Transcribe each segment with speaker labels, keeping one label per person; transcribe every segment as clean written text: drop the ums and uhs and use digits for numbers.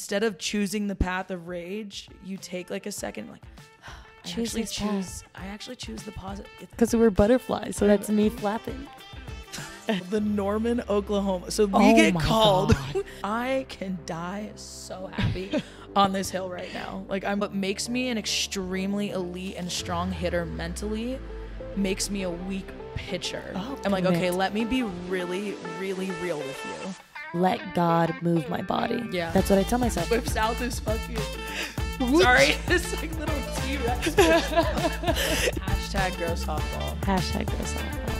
Speaker 1: instead of choosing the path of rage, you take like a second, like, I actually choose the positive.
Speaker 2: Because we're butterflies, so that's me flapping.
Speaker 1: The Norman, Oklahoma. So we get called. I can die so happy on this hill right now. Like, what makes me an extremely elite and strong hitter mentally makes me a weak pitcher. I'm like, okay, let me be really, really real with you.
Speaker 2: Let God move my body. Yeah. That's what I tell myself.
Speaker 1: Whip South is fucking... Sorry, it's like little T-Rex. Hashtag gross softball.
Speaker 2: Hashtag gross softball.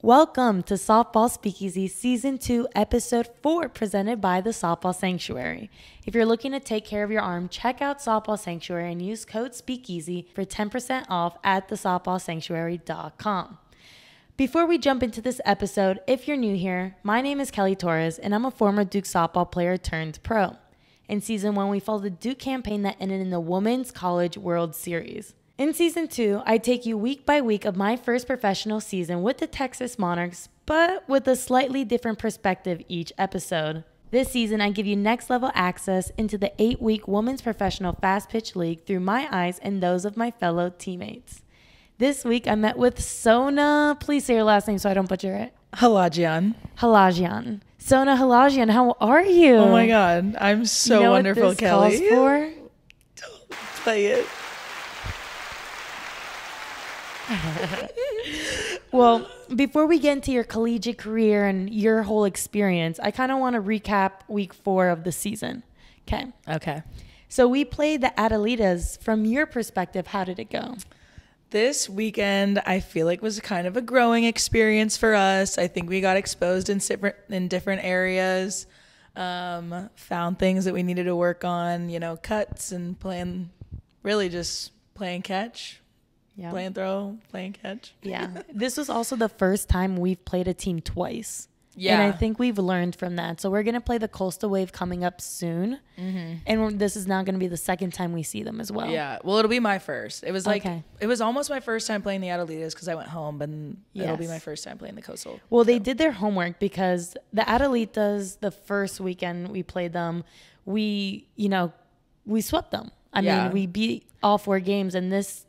Speaker 2: Welcome to Softball Speakeasy Season 2, Episode 4, presented by the Softball Sanctuary. If you're looking to take care of your arm, check out Softball Sanctuary and use code SPEAKEASY for 10% off at thesoftballsanctuary.com. Before we jump into this episode, if you're new here, my name is Kelly Torres, and I'm a former Duke softball player turned pro. In Season 1, we followed the Duke campaign that ended in the Women's College World Series. In Season 2, I take you week by week of my first professional season with the Texas Monarchs, but with a slightly different perspective each episode. This season, I give you next-level access into the 8-week Women's Professional Fast Pitch League through my eyes and those of my fellow teammates. This week, I met with Sona. Please say your last name so I don't butcher it.
Speaker 1: Halajian.
Speaker 2: Sona Halajian, how are you?
Speaker 1: Oh my God, I'm so wonderful,
Speaker 2: what this
Speaker 1: Kelly.
Speaker 2: Calls for?
Speaker 1: Don't play it.
Speaker 2: Well, before we get into your collegiate career and your whole experience, I kind of want to recap week 4 of the season. Okay. So we played the Adelitas. From your perspective, how did it go?
Speaker 1: This weekend, I feel like was kind of a growing experience for us. I think we got exposed in different areas, found things that we needed to work on, cuts and playing catch. Yeah. Play and throw, play and catch.
Speaker 2: Yeah. This was also the first time we've played a team twice. Yeah. And I think we've learned from that. So we're going to play the Coastal Wave coming up soon. Mm-hmm. And this is now going to be the second time we see them as well.
Speaker 1: Yeah. Well, it'll be my first. It was it was almost my first time playing the Adelitas because I went home, but it'll be my first time playing the Coastal.
Speaker 2: Well, they did their homework because the Adelitas, the first weekend we played them, we swept them. I mean, we beat all 4 games, and this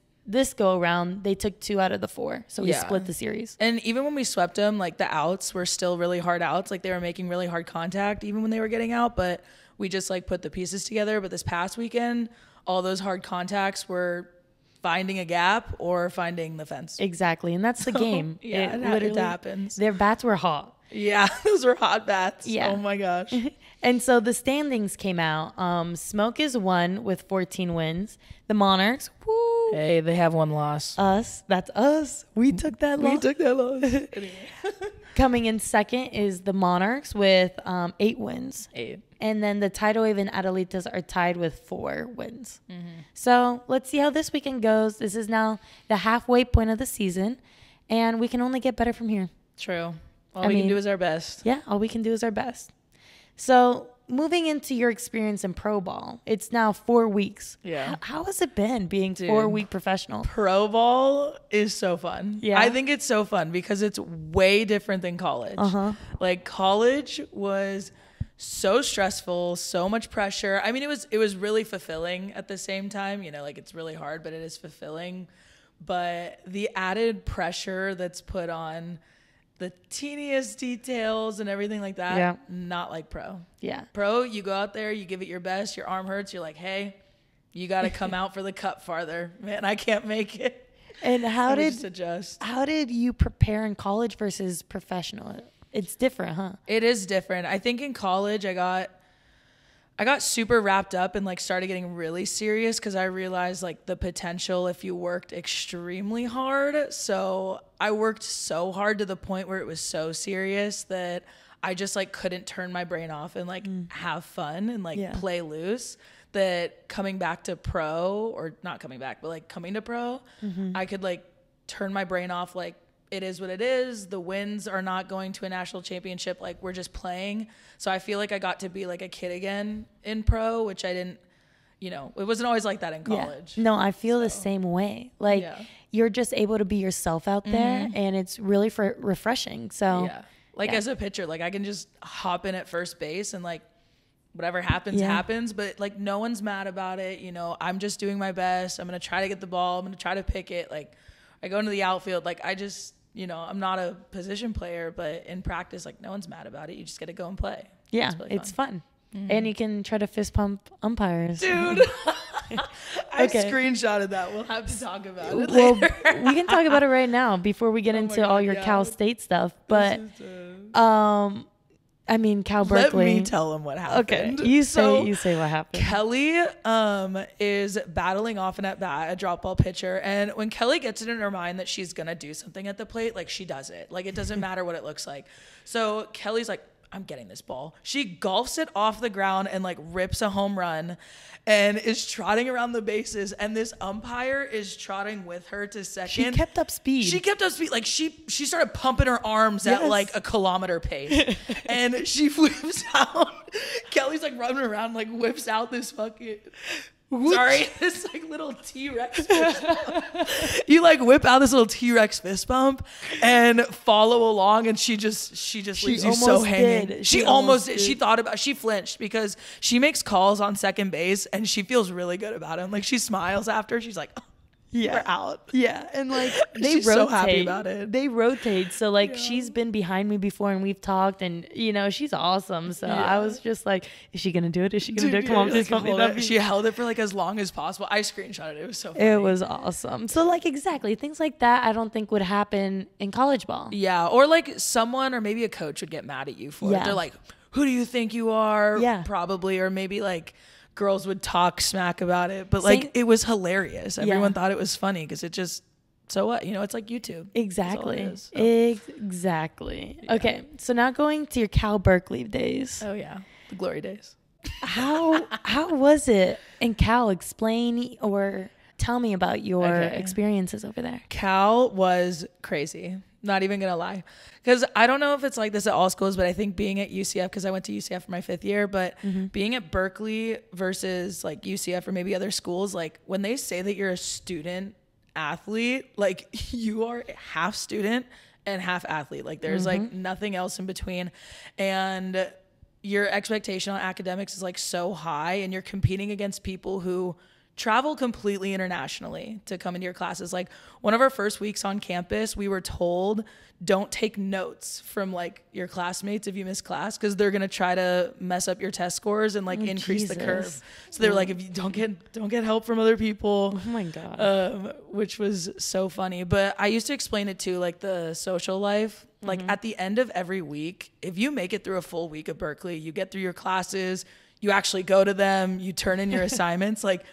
Speaker 2: go around, they took 2 out of the 4. So we split the series.
Speaker 1: And even when we swept them, like the outs were still really hard outs. Like they were making really hard contact even when they were getting out. But we just like put the pieces together. But this past weekend, all those hard contacts were finding a gap or finding the fence.
Speaker 2: Exactly. And that's the game.
Speaker 1: Yeah, it happens.
Speaker 2: Their bats were hot.
Speaker 1: Yeah, those were hot bats. Yeah. Oh my gosh.
Speaker 2: And so the standings came out. Smoke is 1 with 14 wins. The Monarchs, woo.
Speaker 1: Hey, they have 1 loss.
Speaker 2: That's us. We took that loss. Coming in second is the Monarchs with 8 wins. 8. And then the Tidal Wave and Adelitas are tied with 4 wins. Mm-hmm. So let's see how this weekend goes. This is now the halfway point of the season, and we can only get better from here.
Speaker 1: True. All we can do is our best.
Speaker 2: Yeah, all we can do is our best. So moving into your experience in pro ball, it's now 4 weeks. Yeah. How has it been being 4-week professional?
Speaker 1: Pro ball is so fun. Yeah. I think it's so fun because it's way different than college. Uh-huh. Like college was so stressful, so much pressure. I mean, it was really fulfilling at the same time. Like it's really hard, but it is fulfilling. But the added pressure that's put on the teeniest details and everything like that, not like pro. Yeah. Pro, you go out there, you give it your best, your arm hurts, you're like, hey, you got to come out for the cut farther. Man, I can't make it.
Speaker 2: And how did
Speaker 1: just adjust.
Speaker 2: How did you prepare in college versus professional? It's different, huh?
Speaker 1: It is different. I think in college I got super wrapped up and like started getting really serious because I realized like the potential if you worked extremely hard. So I worked so hard to the point where it was so serious that I just like couldn't turn my brain off and like have fun and like play loose. That coming back to pro, or not coming back, but like coming to pro, I could like turn my brain off. Like it is what it is. The wins are not going to a national championship. Like we're just playing. So I feel like I got to be like a kid again in pro, which I didn't, it wasn't always like that in college.
Speaker 2: Yeah. No, I feel the same way. Like you're just able to be yourself out there and it's really refreshing. So
Speaker 1: Like as a pitcher, like I can just hop in at first base and like whatever happens, happens. But like no one's mad about it. You know, I'm just doing my best. I'm going to try to get the ball. I'm going to try to pick it. Like I go into the outfield. Like I just, you know, I'm not a position player, but in practice, like no one's mad about it. You just got to go and play.
Speaker 2: Yeah, it's fun. And you can try to fist pump umpires.
Speaker 1: Dude, I screenshotted that. We'll have to talk about it
Speaker 2: Well,
Speaker 1: later.
Speaker 2: we can talk about it right now before we get into all your Cal State stuff. But, I mean, Cal Berkeley.
Speaker 1: Let me tell them what happened.
Speaker 2: Okay, you say what happened.
Speaker 1: Kelly is battling off an at-bat, a drop ball pitcher. And when Kelly gets it in her mind that she's going to do something at the plate, like she does it. Like it doesn't matter what it looks like. So Kelly's like, I'm getting this ball. She golfs it off the ground and like rips a home run and is trotting around the bases. And this umpire is trotting with her to second.
Speaker 2: She kept up speed.
Speaker 1: Like she started pumping her arms at like a kilometer pace. And she whips out. Kelly's like running around, like whips out this fucking... Sorry, this like little T-Rex fist bump. You like whip out this little T-Rex fist bump and follow along, and she just leaves you so hanging. She almost did. She flinched because she makes calls on second base and she feels really good about him. Like she smiles after. She's like, we're out.
Speaker 2: Yeah, and like
Speaker 1: she's so happy about it.
Speaker 2: They rotate, so like she's been behind me before and we've talked, and you know she's awesome. So I was just like, is she gonna do it? Is she gonna do it? Come on, please help me.
Speaker 1: She held it for like as long as possible. I screenshotted it. It was so funny.
Speaker 2: It was awesome. So like exactly things like that I don't think would happen in college ball.
Speaker 1: Yeah, or like someone or maybe a coach would get mad at you for it. They're like, who do you think you are?
Speaker 2: Yeah,
Speaker 1: probably, or maybe like girls would talk smack about it, but like it was hilarious. Everyone thought it was funny because it just, so what? You know, it's like YouTube.
Speaker 2: Exactly.
Speaker 1: Is, so.
Speaker 2: Exactly. Yeah. Okay, so now going to your Cal Berkeley days.
Speaker 1: Oh yeah, the glory days.
Speaker 2: How was it in Cal? Explain or tell me about your experiences over there.
Speaker 1: Cal was crazy. Not even gonna lie, because I don't know if it's like this at all schools, but I think being at UCF, because I went to UCF for my 5th year, but being at Berkeley versus like UCF or maybe other schools, like when they say that you're a student athlete, like you are half student and half athlete. Like there's like nothing else in between, and your expectation on academics is like so high, and you're competing against people who travel completely internationally to come into your classes. Like one of our first weeks on campus, we were told don't take notes from like your classmates if you miss class, because they're gonna try to mess up your test scores and like increase the curve. So they're like, if you don't get help from other people.
Speaker 2: Oh my god.
Speaker 1: Which was so funny. But I used to explain it too, like the social life. Like at the end of every week, if you make it through a full week of Berkeley, you get through your classes, you actually go to them, you turn in your assignments, like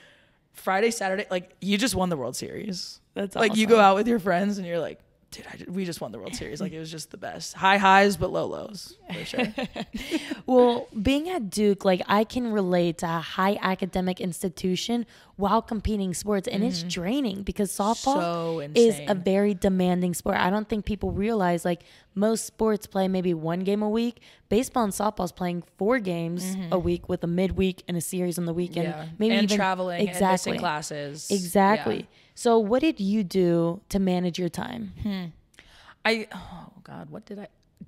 Speaker 1: Friday, Saturday, like you just won the World Series.
Speaker 2: That's
Speaker 1: like
Speaker 2: awesome.
Speaker 1: You go out with your friends and you're like, dude, we just won the World Series. Like it was just the best. High highs, but low lows for sure.
Speaker 2: Well, being at Duke, like I can relate to a high academic institution while competing sports, and it's draining because softball is a very demanding sport. I don't think people realize like most sports play maybe 1 game a week. Baseball and softball is playing 4 games a week with a midweek and a series on the weekend. Maybe
Speaker 1: and
Speaker 2: even
Speaker 1: traveling and missing classes.
Speaker 2: Exactly.
Speaker 1: Yeah.
Speaker 2: So what did you do to manage your time?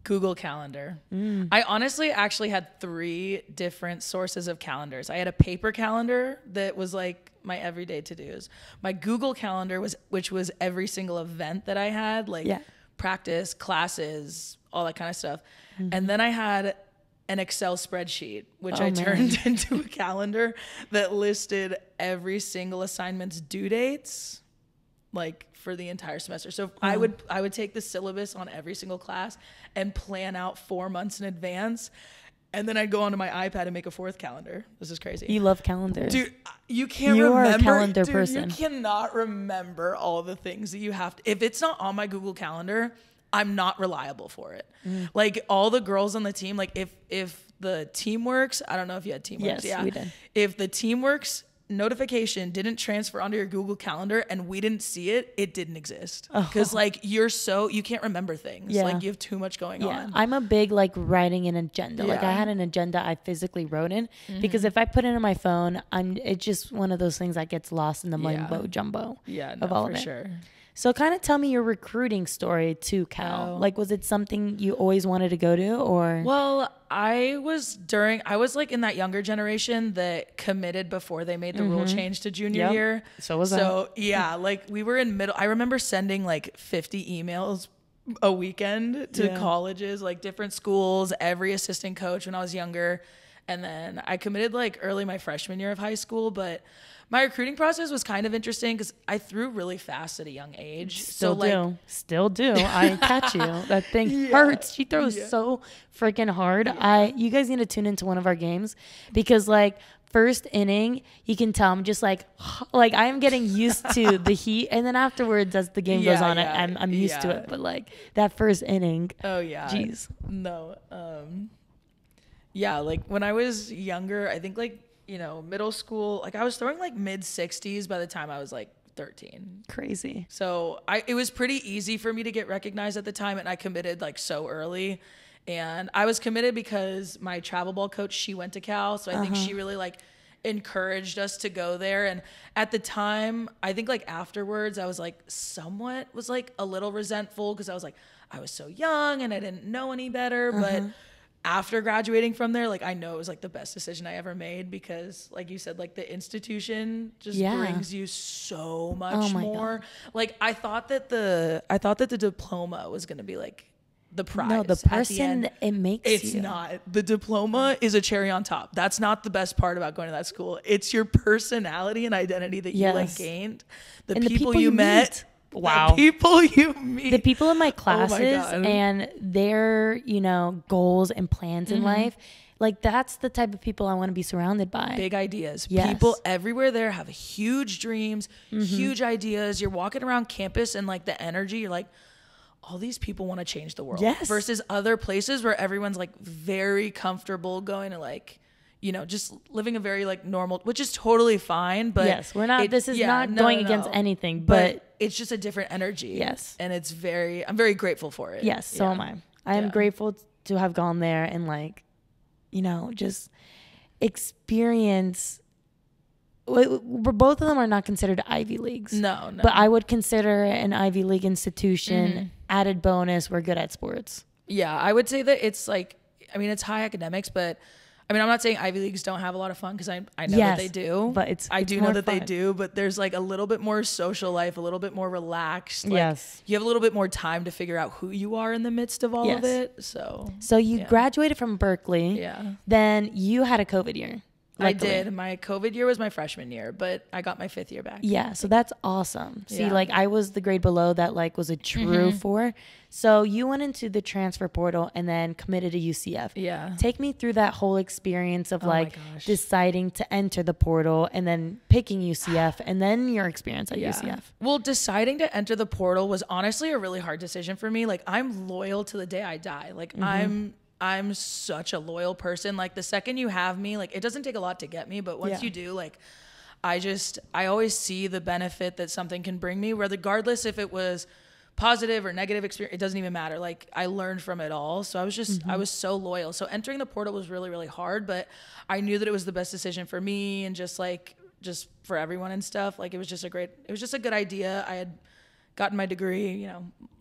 Speaker 1: Google Calendar. I honestly actually had 3 different sources of calendars. I had a paper calendar that was like my everyday to-dos. My Google Calendar which was every single event that I had, like practice, classes, all that kind of stuff. And then I had an Excel spreadsheet, which I turned into a calendar that listed every single assignment's due dates, like for the entire semester. So I would take the syllabus on every single class and plan out 4 months in advance. And then I'd go onto my iPad and make a 4th calendar. This is crazy.
Speaker 2: You love calendars.
Speaker 1: Dude, you can't
Speaker 2: remember.
Speaker 1: You
Speaker 2: are a calendar person.
Speaker 1: You cannot remember all the things that you have to. If it's not on my Google Calendar, I'm not reliable for it. Like all the girls on the team, like if the Teamworks, I don't know if you had Teamworks.
Speaker 2: Yes, we did.
Speaker 1: If the Teamworks notification didn't transfer onto your Google Calendar and we didn't see it, it didn't exist. Because like you can't remember things. Like you have too much going on.
Speaker 2: I'm a big like writing an agenda. Like I had an agenda I physically wrote in, because if I put it in my phone, it's just one of those things that gets lost in the mumbo jumbo
Speaker 1: of
Speaker 2: all of it.
Speaker 1: Sure.
Speaker 2: So kind of tell me your recruiting story to Cal.
Speaker 1: Oh.
Speaker 2: Like, was it something you always wanted to go to, or?
Speaker 1: Well, I was like in that younger generation that committed before they made the rule change to junior year.
Speaker 2: So was I.
Speaker 1: So yeah, like we were in middle. I remember sending like 50 emails a weekend to colleges, like different schools, every assistant coach when I was younger. And then I committed like early my freshman year of high school, but my recruiting process was kind of interesting because I threw really fast at a young age.
Speaker 2: Still do. I catch you. That thing hurts. She throws so freaking hard. You guys need to tune into one of our games because like first inning, you can tell I'm just like I am getting used to the heat, and then afterwards, as the game goes on, I'm used to it. But like that first inning, jeez,
Speaker 1: no, like when I was younger, I think like middle school, like I was throwing like mid 60s by the time I was like 13.
Speaker 2: Crazy.
Speaker 1: So it was pretty easy for me to get recognized at the time, and I committed like so early. And I was committed because my travel ball coach, she went to Cal. So I think she really like encouraged us to go there. And at the time, I think like afterwards, I was like a little resentful because I was like, I was so young and I didn't know any better. But after graduating from there, like I know it was like the best decision I ever made because like you said, like the institution just brings you so much more. God. Like I thought that the diploma was going to be like the prize.
Speaker 2: No, the person it makes
Speaker 1: it's not. The diploma is a cherry on top. That's not the best part about going to that school. It's your personality and identity that you like gained. The people you met.
Speaker 2: Wow.
Speaker 1: The people you meet.
Speaker 2: The people in my classes and their, goals and plans in life. Like that's the type of people I want to be surrounded by.
Speaker 1: Big ideas.
Speaker 2: Yes.
Speaker 1: People everywhere there have huge dreams, huge ideas. You're walking around campus and like the energy, you're like, all these people want to change the world.
Speaker 2: Yes.
Speaker 1: Versus other places where everyone's like very comfortable going to like, just living a very like normal, which is totally fine. But
Speaker 2: yes, we're not, this is not going against anything, but
Speaker 1: it's just a different energy.
Speaker 2: Yes.
Speaker 1: And I'm very grateful for it.
Speaker 2: Yes. So am I. I am grateful to have gone there and like, just experience. Both of them are not considered Ivy Leagues.
Speaker 1: No.
Speaker 2: But I would consider an Ivy League institution. Added bonus, we're good at sports.
Speaker 1: Yeah, I would say that it's like, it's high academics, but I'm not saying Ivy Leagues don't have a lot of fun because I know that they do.
Speaker 2: But
Speaker 1: I do know that they do, but there's like a little bit more social life, a little bit more relaxed. Like, you have a little bit more time to figure out who you are in the midst of all of it. So
Speaker 2: you graduated from Berkeley.
Speaker 1: Yeah.
Speaker 2: Then you had a COVID year. Luckily.
Speaker 1: I did. My COVID year was my freshman year, but I got my 5th year back.
Speaker 2: Yeah, so that's awesome. See, like I was the grade below that like was a true 4. So you went into the transfer portal and then committed to UCF.
Speaker 1: Yeah.
Speaker 2: Take me through that whole experience of like deciding to enter the portal and then picking UCF and then your experience at UCF.
Speaker 1: Well, deciding to enter the portal was honestly a really hard decision for me. Like I'm loyal to the day I die. Like I'm such a loyal person. Like the second you have me, like it doesn't take a lot to get me, but once you do, like I always see the benefit that something can bring me, regardless if it was positive or negative experience, it doesn't even matter. Like I learned from it all. So I was just, I was so loyal. So entering the portal was really, really hard, but I knew that it was the best decision for me and just for everyone and stuff. Like it was just a good idea. I had gotten my degree,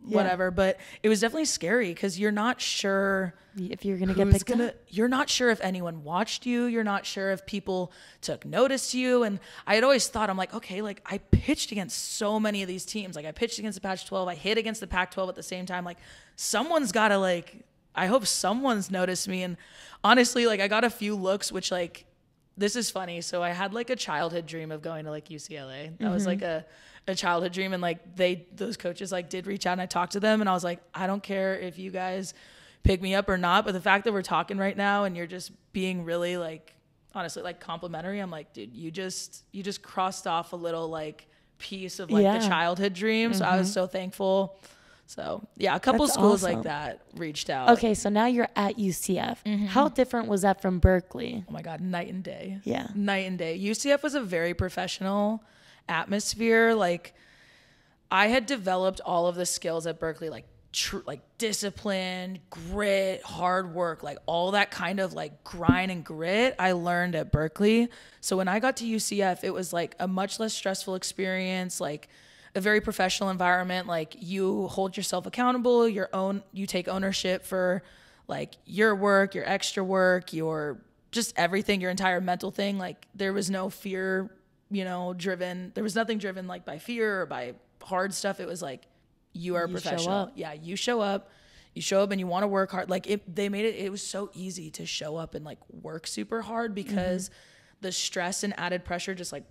Speaker 1: whatever, but it was definitely scary because you're not sure
Speaker 2: if you're going to get picked up.
Speaker 1: You're not sure if anyone watched you. You're not sure if people took notice to you. And I had always thought, I'm like, okay, like I pitched against so many of these teams. Like I pitched against the Pac-12. I hit against the Pac-12 at the same time. Like someone's got to I hope someone's noticed me. And honestly, like I got a few looks, which like, this is funny. So I had like a childhood dream of going to like UCLA. That was like a childhood dream. And like those coaches like did reach out and I talked to them and I was like, I don't care if you guys pick me up or not, but the fact that we're talking right now and you're just being really like, honestly, like complimentary. I'm like, dude, you just crossed off a little like piece of like the childhood dream. So I was so thankful. So yeah, a couple schools like that reached out.
Speaker 2: Okay. So now you're at UCF. How different was that from Berkeley?
Speaker 1: Oh my God. Night and day.
Speaker 2: Yeah.
Speaker 1: Night and day. UCF was a very professional atmosphere. Like I had developed all of the skills at Berkeley, like discipline, grit, hard work, like all that kind of like grind and grit I learned at Berkeley. So when I got to UCF, it was like a much less stressful experience. Like a very professional environment. Like you hold yourself accountable, you take ownership for like your work, your extra work, your just everything, your entire mental thing. Like there was no fear, driven. There was nothing driven like by fear or by hard stuff. It was like, you are a professional. Yeah. You show up and you want to work hard. Like it was so easy to show up and like work super hard because the stress and added pressure, just like,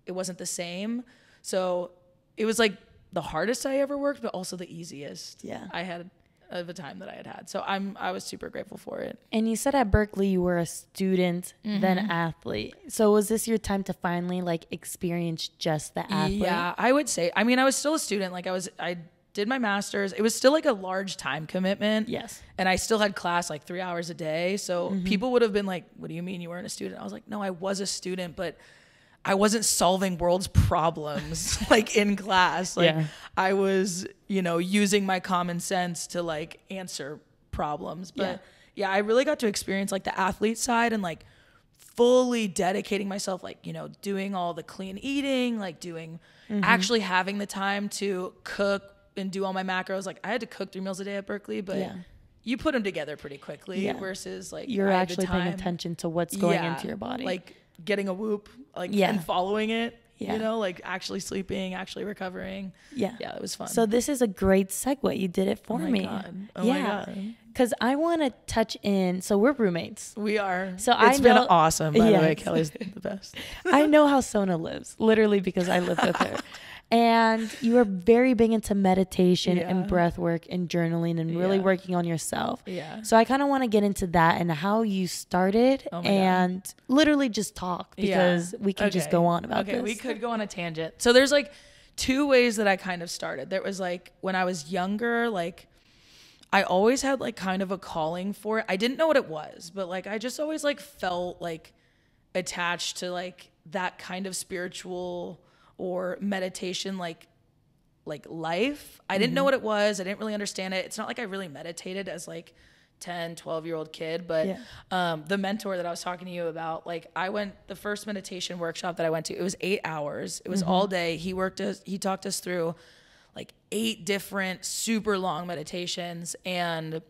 Speaker 1: it wasn't the same. So it was like the hardest I ever worked, but also the easiest I had of a time that I had. So I was super grateful for it.
Speaker 2: And you said at Berkeley you were a student, then athlete. So was this your time to finally like experience just the athlete?
Speaker 1: Yeah, I would say. I mean, I was still a student. Like I did my master's. It was still like a large time commitment.
Speaker 2: Yes.
Speaker 1: And I still had class like 3 hours a day. So people would have been like, what do you mean you weren't a student? I was like, no, I was a student, but I wasn't solving world's problems like in class. Like I was, using my common sense to like answer problems. But I really got to experience like the athlete side and like fully dedicating myself, like, doing all the clean eating, like doing, actually having the time to cook and do all my macros. Like I had to cook 3 meals a day at Berkeley, but you put them together pretty quickly versus like
Speaker 2: you're actually paying attention to what's going into your body.
Speaker 1: Like getting a whoop, like and following it, like actually sleeping, actually recovering. Yeah, it was fun.
Speaker 2: So this is a great segue. You did it for me.
Speaker 1: Oh my God.
Speaker 2: Because I want to touch in. So we're roommates.
Speaker 1: We are.
Speaker 2: So
Speaker 1: it's been awesome. By the way, Kelly's the best.
Speaker 2: I know how Sona lives, literally because I live with her. And you are very big into meditation and breath work and journaling and really working on yourself. Yeah. So I kind of want to get into that and how you started and literally just talk because we can just go on about this.
Speaker 1: We could go on a tangent. So there's like 2 ways that I kind of started. There was like when I was younger, like I always had like kind of a calling for it. I didn't know what it was, but like I just always like felt like attached to like that kind of spiritual or meditation like life. I didn't know what it was. I didn't really understand it. It's not like I really meditated as like 10, 12-year-old kid, but the mentor that I was talking to you about, like the first meditation workshop that I went to, it was 8 hours. It was all day. He talked us through like 8 different super long meditations, and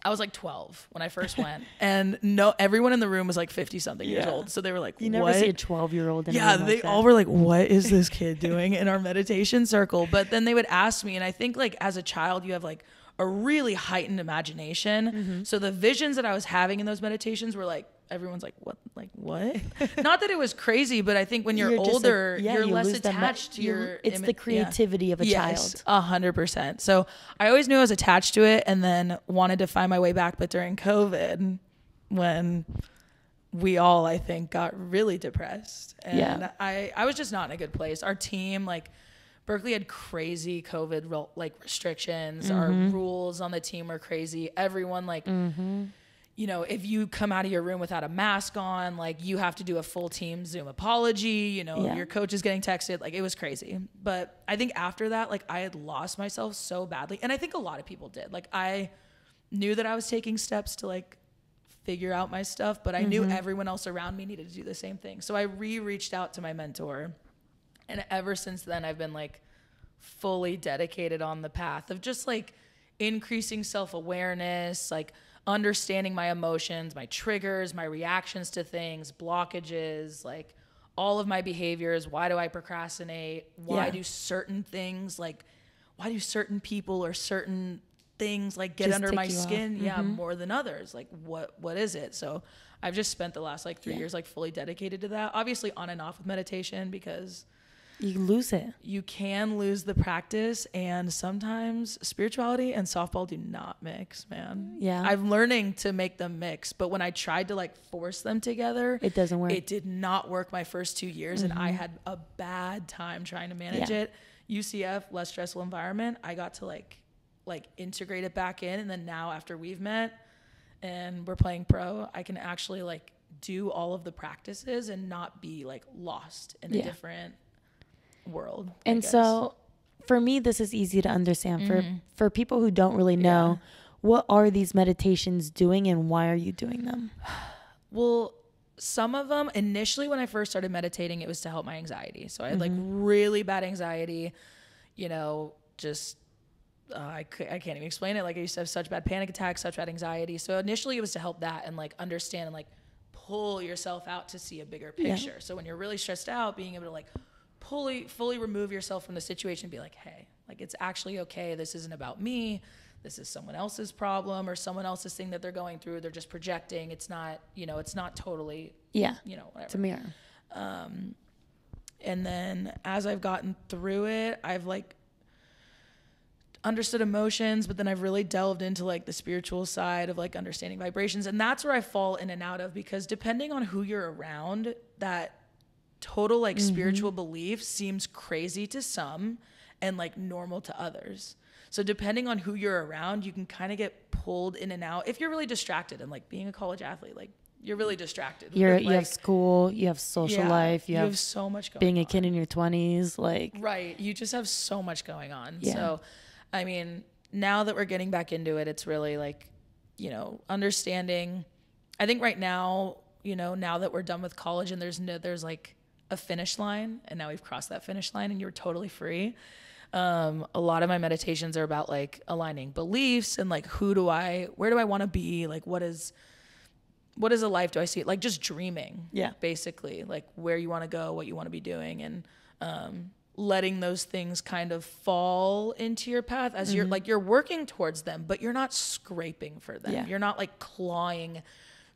Speaker 1: I was like 12 when I first went, and everyone in the room was like 50 something years old. So they were like,
Speaker 2: you never see a 12-year-old in a room
Speaker 1: they
Speaker 2: like
Speaker 1: all were like, what is this kid doing in our meditation circle? But then they would ask me, and I think like as a child, you have like a really heightened imagination. So the visions that I was having in those meditations were like, everyone's like, what? Like, what? Not that it was crazy, but I think when you're older, you're less attached to your...
Speaker 2: It's the creativity of a child.
Speaker 1: 100%. So I always knew I was attached to it and then wanted to find my way back. But during COVID, when we all, I think, got really depressed. And I was just not in a good place. Our team, like... Berkeley had crazy COVID restrictions. Our rules on the team were crazy. Everyone if you come out of your room without a mask on, like you have to do a full team Zoom apology. Your coach is getting texted. Like it was crazy. But I think after that, like I had lost myself so badly, and I think a lot of people did. Like I knew that I was taking steps to like figure out my stuff, but I knew everyone else around me needed to do the same thing. So I reached out to my mentor. And ever since then, I've been like fully dedicated on the path of just like increasing self-awareness, like understanding my emotions, my triggers, my reactions to things, blockages, like all of my behaviors. Why do I procrastinate? Why do certain things, like why do certain people or certain things like get under my skin more than others? Like what is it? So I've just spent the last like 3 years like fully dedicated to that, obviously on and off with meditation, because
Speaker 2: you lose it.
Speaker 1: You can lose the practice, and sometimes spirituality and softball do not mix, man. Yeah. I'm learning to make them mix, but when I tried to like force them together,
Speaker 2: it doesn't work.
Speaker 1: It did not work my first 2 years, and I had a bad time trying to manage it. UCF, less stressful environment. I got to like integrate it back in, and then now after we've met and we're playing pro, I can actually like do all of the practices and not be like lost in a different world.
Speaker 2: And so for me, this is easy to understand. For people who don't really know, what are these meditations doing and why are you doing them?
Speaker 1: Well, some of them, initially when I first started meditating, it was to help my anxiety. So I had like really bad anxiety. just I can't even explain it. Like I used to have such bad panic attacks, such bad anxiety. So initially it was to help that and like understand and like pull yourself out to see a bigger picture. So when you're really stressed out, being able to like fully remove yourself from the situation and be like, hey, like it's actually okay. This isn't about me. This is someone else's problem or someone else's thing that they're going through. They're just projecting. It's not, it's not totally, whatever.
Speaker 2: It's a mirror.
Speaker 1: And then as I've gotten through it, I've like understood emotions, but then I've really delved into like the spiritual side of like understanding vibrations. And that's where I fall in and out of, because depending on who you're around, that total like spiritual belief seems crazy to some and like normal to others. So depending on who you're around, you can kind of get pulled in and out if you're really distracted. And like being a college athlete, like you're really distracted.
Speaker 2: You have school, you have social life, you have so much going on. Being a kid in your 20s, like
Speaker 1: right, you just have so much going on. So I mean, now that we're getting back into it, it's really like, understanding. I think right now, now that we're done with college and there's like a finish line, and now we've crossed that finish line and you're totally free. A lot of my meditations are about like aligning beliefs and like where do I want to be? Like what is a life do I see? Like just dreaming. Yeah. Basically, like where you want to go, what you want to be doing, and letting those things kind of fall into your path as you're working towards them, but you're not scraping for them. Yeah. You're not like clawing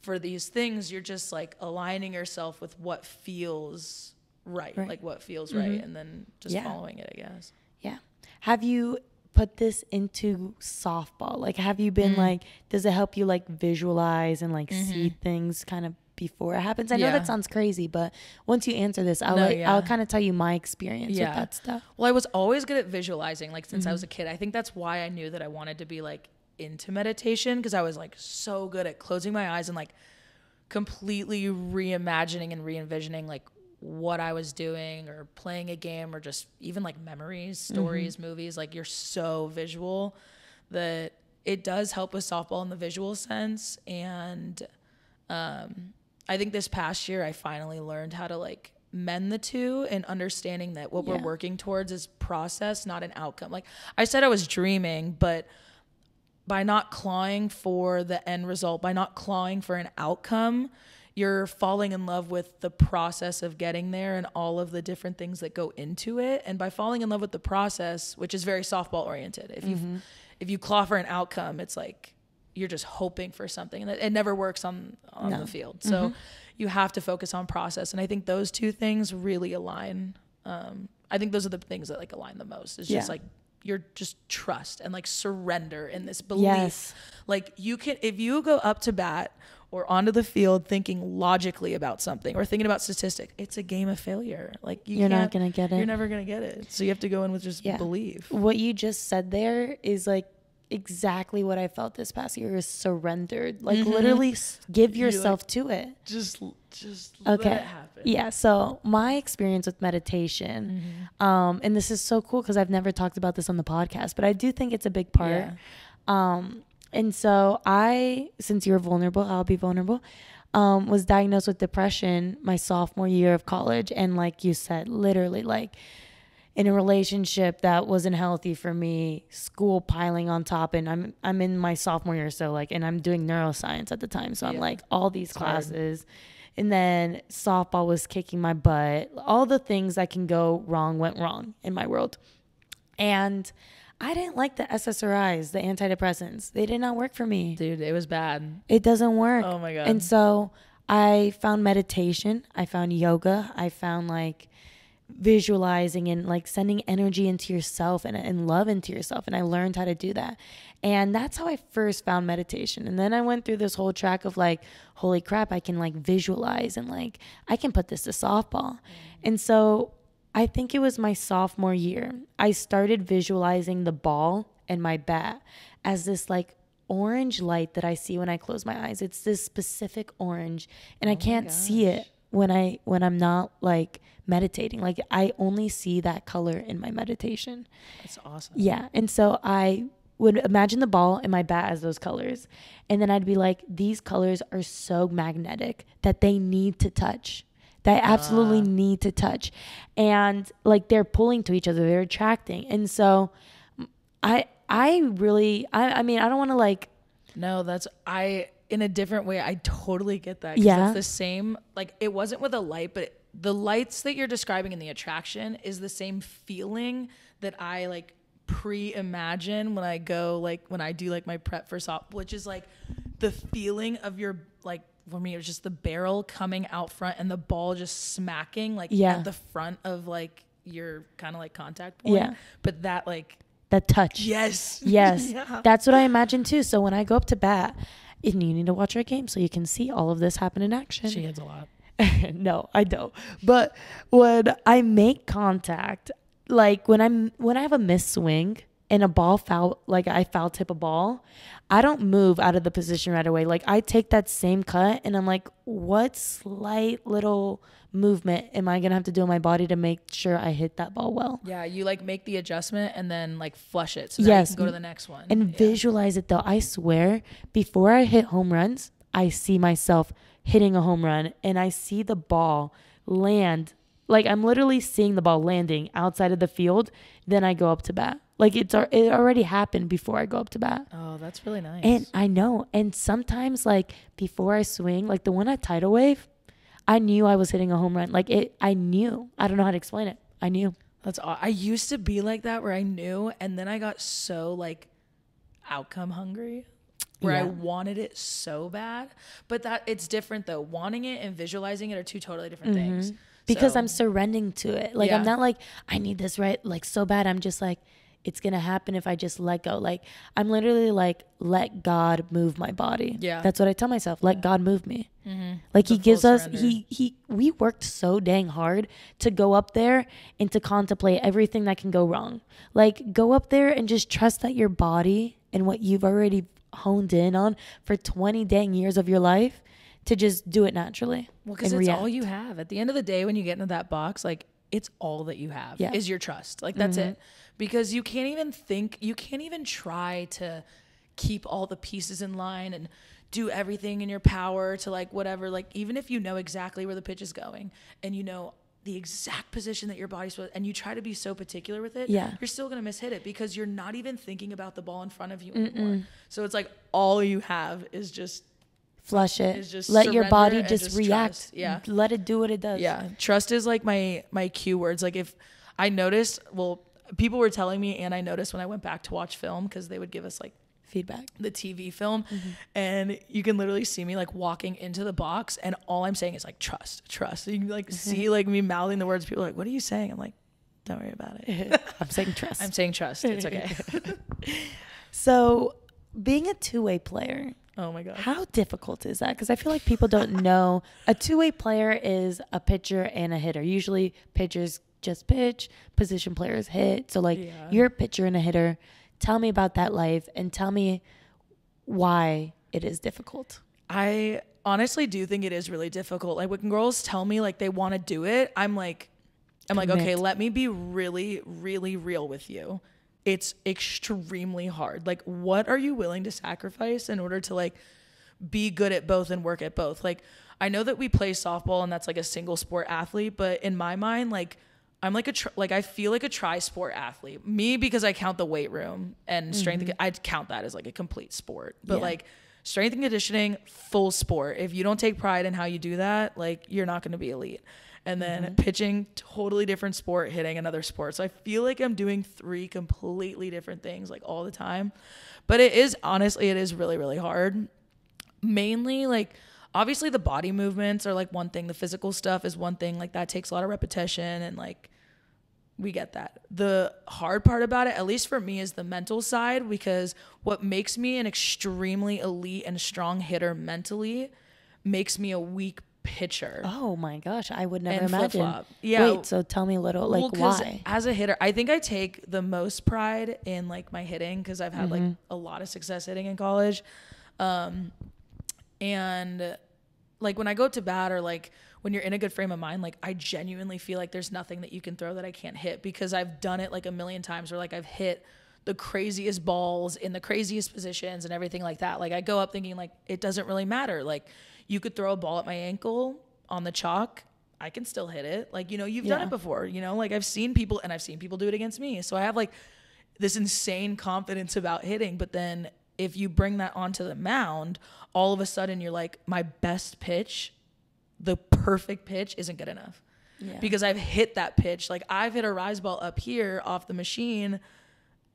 Speaker 1: for these things. You're just like aligning yourself with what feels right. Like what feels right. And then just following it, I guess.
Speaker 2: Yeah. Have you put this into softball? Like, have you been like, does it help you like visualize and like see things kind of before it happens? I know that sounds crazy, but once you answer this, I'll kind of tell you my experience with that stuff.
Speaker 1: Well, I was always good at visualizing, like since I was a kid. I think that's why I knew that I wanted to be like into meditation, because I was like so good at closing my eyes and like completely reimagining and re-envisioning like what I was doing or playing a game or just even like memories, stories, movies. Like you're so visual that it does help with softball in the visual sense. And I think this past year I finally learned how to like mend the two, and understanding that what we're working towards is process, not an outcome. Like I said, I was dreaming, but by not clawing for the end result, by not clawing for an outcome, you're falling in love with the process of getting there and all of the different things that go into it. And by falling in love with the process, which is very softball oriented, if you claw for an outcome, it's like you're just hoping for something, and it never works on the field. So you have to focus on process. And I think those two things really align. I think those are the things that like align the most. It's just like, you're just trust and like surrender in this belief. Yes. Like you can, if you go up to bat or onto the field thinking logically about something or thinking about statistics, it's a game of failure. Like you're not going to get it. You're never going to get it. So you have to go in with just belief.
Speaker 2: What you just said there is like exactly what I felt this past year, is surrendered. Like literally give yourself to it.
Speaker 1: Just let it happen.
Speaker 2: Yeah. So my experience with meditation, and this is so cool because I've never talked about this on the podcast, but I do think it's a big part. And so since you're vulnerable, I'll be vulnerable, was diagnosed with depression my sophomore year of college. And like you said, literally like in a relationship that wasn't healthy for me, school piling on top, and I'm in my sophomore year, so like, and I'm doing neuroscience at the time, so I'm like all these classes, and then softball was kicking my butt. All the things that can go wrong went wrong in my world, and I didn't like the SSRIs, the antidepressants. They did not work for me,
Speaker 1: dude. It was bad.
Speaker 2: It doesn't work.
Speaker 1: Oh my god.
Speaker 2: And so I found meditation. I found yoga. I found like visualizing and like sending energy into yourself and love into yourself, and I learned how to do that. And that's how I first found meditation. And then I went through this whole track of like, holy crap, I can like visualize and like I can put this to softball. And so I think it was my sophomore year, I started visualizing the ball and my bat as this like orange light that I see when I close my eyes. It's this specific orange, and I can't see it when I'm not like meditating. Like I only see that color in my meditation.
Speaker 1: That's awesome.
Speaker 2: Yeah. And so I would imagine the ball and my bat as those colors. And then I'd be like, these colors are so magnetic that they need to touch. that absolutely need to touch. And like they're pulling to each other, they're attracting. And so I mean, I don't want to like.
Speaker 1: No, in a different way, I totally get that.
Speaker 2: Yeah.
Speaker 1: It's the same, like it wasn't with a light, but the lights that you're describing in the attraction is the same feeling that I like pre-imagine when I go, like when I do like my prep for softball, which is like the feeling of your, like for me, it was just the barrel coming out front and the ball just smacking like at the front of like your kind of like contact point.
Speaker 2: Yeah.
Speaker 1: But that like.
Speaker 2: That touch.
Speaker 1: Yes.
Speaker 2: Yes.
Speaker 1: Yeah.
Speaker 2: That's what I imagine too. So when I go up to bat, and you need to watch our game so you can see all of this happen in action.
Speaker 1: She hits a lot.
Speaker 2: No, I don't. But when I make contact, like when I have a missed swing and a ball foul, like I foul tip a ball, I don't move out of the position right away. Like I take that same cut and I'm like, what slight little movement am I gonna have to do in my body to make sure I hit that ball well?
Speaker 1: Yeah, you like make the adjustment and then like flush it so that you can go to the next one.
Speaker 2: And visualize it though. I swear, before I hit home runs, I see myself hitting a home run and I see the ball land. Like I'm literally seeing the ball landing outside of the field. Then I go up to bat. Like it already happened before I go up to bat.
Speaker 1: Oh, that's really nice.
Speaker 2: And I know. And sometimes like before I swing, like the one at Tidal Wave, I knew I was hitting a home run. Like I knew. I don't know how to explain it. I knew.
Speaker 1: I used to be like that where I knew, and then I got so like outcome hungry where I wanted it so bad. But that it's different though. Wanting it and visualizing it are two totally different things.
Speaker 2: Because I'm surrendering to it. Like I'm not like, I need this right like so bad. I'm just like, it's going to happen if I just let go. Like I'm literally like, let God move my body. Yeah. That's what I tell myself. Let God move me. Mm-hmm. Like he gives us, we worked so dang hard to go up there and to contemplate everything that can go wrong. Like go up there and just trust that your body and what you've already honed in on for 20 dang years of your life to just do it naturally.
Speaker 1: Well, because it's all you have. At the end of the day, when you get into that box, like it's all that you have is your trust. Like that's it. Because you can't even try to keep all the pieces in line and do everything in your power to like whatever, like even if you know exactly where the pitch is going and you know the exact position that your body's supposed, and you try to be so particular with it, you're still going to mishit it because you're not even thinking about the ball in front of you anymore. So it's like all you have is just
Speaker 2: flush it. Just let your body just react. Trust. Yeah. Let it do what it does.
Speaker 1: Yeah. Trust is like my cue words. Like if I noticed, people were telling me, and I noticed when I went back to watch film, because they would give us like
Speaker 2: feedback,
Speaker 1: the TV film, and you can literally see me like walking into the box, and all I'm saying is like trust. So you can like see like me mouthing the words. People are like, "What are you saying?" I'm like, "Don't worry about it.
Speaker 2: I'm saying trust.
Speaker 1: I'm saying trust. It's okay."
Speaker 2: So, being a two-way player.
Speaker 1: Oh my God.
Speaker 2: How difficult is that? Because I feel like people don't know. A two-way player is a pitcher and a hitter. Usually pitchers just pitch, position players hit. So like you're a pitcher and a hitter. Tell me about that life and tell me why it is difficult.
Speaker 1: I honestly do think it is really difficult. Like when girls tell me like they want to do it, I'm like, okay, let me be really, really real with you. It's extremely hard. Like, what are you willing to sacrifice in order to like be good at both and work at both? Like, I know that we play softball and that's like a single sport athlete, but in my mind, like I'm like I feel like a tri-sport athlete. Me, because I count the weight room and strength. I'd count that as like a complete sport, but like strength and conditioning, full sport. If you don't take pride in how you do that, like you're not going to be elite. And then pitching, totally different sport, hitting another sport. So I feel like I'm doing 3 completely different things like all the time. But it is really, really hard. Mainly like, obviously the body movements are like one thing. The physical stuff is one thing. Like that takes a lot of repetition and like we get that. The hard part about it, at least for me, is the mental side, because what makes me an extremely elite and strong hitter mentally makes me a weak pitcher.
Speaker 2: Oh my gosh, I would never imagine.
Speaker 1: Flip-flop. Yeah.
Speaker 2: Wait, so tell me a little, like why?
Speaker 1: As a hitter, I think I take the most pride in like my hitting because I've had like a lot of success hitting in college. And like when I go to bat or like when you're in a good frame of mind, like I genuinely feel like there's nothing that you can throw that I can't hit because I've done it like a million times, or like I've hit the craziest balls in the craziest positions and everything like that. Like I go up thinking like it doesn't really matter. Like you could throw a ball at my ankle on the chalk. I can still hit it. Like, you know, you've done it before, you know, like I've seen people do it against me. So I have like this insane confidence about hitting. But then if you bring that onto the mound, all of a sudden you're like, my best pitch, the perfect pitch isn't good enough. Yeah. Because I've hit that pitch. Like I've hit a rise ball up here off the machine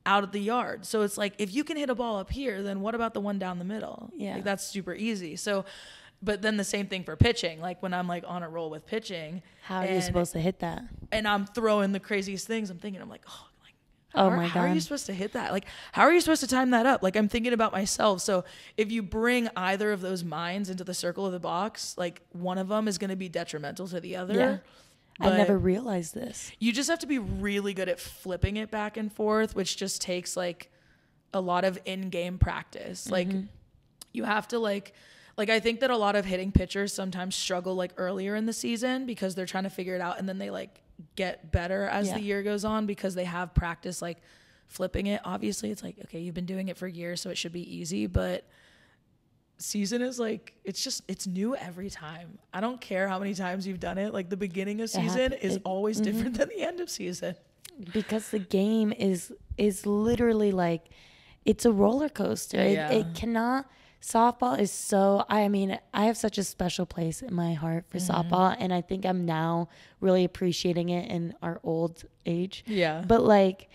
Speaker 1: out of the yard. So it's like, if you can hit a ball up here, then what about the one down the middle? Yeah. Like, that's super easy. So, but then the same thing for pitching. Like when I'm like on a roll with pitching.
Speaker 2: How are you supposed to hit that?
Speaker 1: And I'm throwing the craziest things. I'm thinking, I'm like,
Speaker 2: oh my God.
Speaker 1: How are you supposed to hit that? Like, how are you supposed to time that up? Like, I'm thinking about myself. So if you bring either of those minds into the circle of the box, like one of them is going to be detrimental to the other. Yeah.
Speaker 2: I never realized this.
Speaker 1: You just have to be really good at flipping it back and forth, which just takes like a lot of in-game practice. Mm-hmm. Like you have to like I think that a lot of hitting pitchers sometimes struggle like earlier in the season because they're trying to figure it out, and then they like get better as the year goes on because they have practice like flipping it. Obviously it's like, okay, you've been doing it for years, so it should be easy, but season is like, it's new every time. I don't care how many times you've done it. Like the beginning of season is always different than the end of season.
Speaker 2: Because the game is literally like, it's a roller coaster. It cannot, softball is so, I mean, I have such a special place in my heart for softball, and I think I'm now really appreciating it in our old age. Yeah. But like,